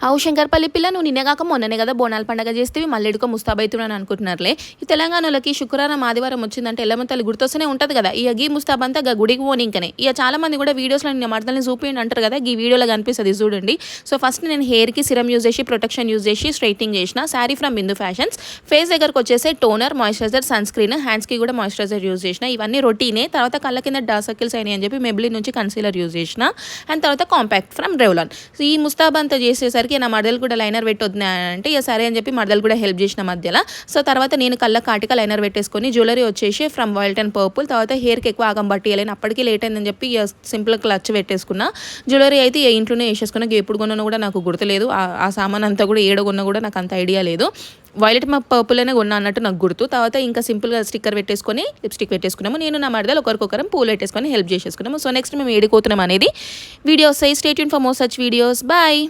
అవు శంకర్పల్లి పిల్ల నువ్వు నిన్నే కాక మొన్ననే కదా బోనాల పండగ చేస్తే మళ్ళీ ఎడుకో ముస్తాబైతున్నాను అనుకుంటున్నారులే. ఈ తెలంగాణలోకి శుక్రవారం ఆదివారం వచ్చిందంటే ఎల్లమ్మ తల్లి గుర్తొస్తూనే ఉంటుంది కదా. ఇక గీ ముస్తాబంతా గుడికి పోనీ ఇంకనే. ఇక చాలా మంది కూడా వీడియోస్లో నేను మడతల్ని చూపించండి అంటారు కదా, ఈ వీడియోలో కనిపిస్తుంది చూడండి. సో ఫస్ట్ నేను హెయిర్కి సిరం యూజ్ చేసి ప్రొటెక్షన్ యూజ్ చేసి స్ట్రైటింగ్ చేసిన. Sari from Bindu fashions. Face దగ్గరకు వచ్చేసి టోనర్, మాయిశ్చరైజర్, సన్ స్క్రీన్, హ్యాండ్స్కి కూడా మాయిశ్చరైజర్ యూజ్ చేసిన. ఇవన్నీ రొటీనే. తర్వాత కళ్ళ కింద డార్క్ సర్కిల్స్ అయినాయి అని చెప్పి మెబ్లిన్ నుంచి కన్సీలర్ యూజ్ చేసిన. అండ్ తర్వాత కాంపాక్ట్ ఫ్రమ్ రెవ్లాన్. సో ఈ ముస్తాబంతా చేసేసరికి నా మడదలు కూడా లైనర్ పెట్టొద్దు అంటే ఇక సరే అని చెప్పి మడదలు కూడా హెల్ప్ చేసిన మధ్యలో. సో తర్వాత నేను కళ్ళ కాటిక లైనర్ పెట్టేసుకొని జ్యువెలరీ వచ్చేసి ఫ్రమ్ వైల్డ్ అండ్ పర్పుల్. తర్వాత హెయిర్కి ఎక్కువ ఆగం పట్టియలేను, అప్పటికి లేట్ అయిందని చెప్పి ఇక సింపుల్ క్లచ్ పెట్టేసుకున్నా. జ్యువెలరీ అయితే ఇంట్లోనే వేసేసుకున్నా. ఎప్పుడు కొన్నా కూడా నాకు గుర్తులేదు. ఆ సామాన్ అంతా కూడా ఏడ కొన్నా కూడా నాకు అంత ఐడియా లేదు. వైలెట్ పర్పుల్ అనే కొన్నా అన్నట్టు నాకు గుర్తు. తర్వాత ఇంకా సింపుల్గా స్టిక్కర్ పెట్టేసుకొని లిప్స్టిక్ పెట్టేసుకున్నాము. నేను నా మరదలు ఒకరికొకరం పూలు పెట్టేసుకొని హెల్ప్ చేసేసుకున్నాము. సో నెక్స్ట్ మేము ఏడుకోతున్నాం అనేది videos. Stay tune for more such videos. Bye.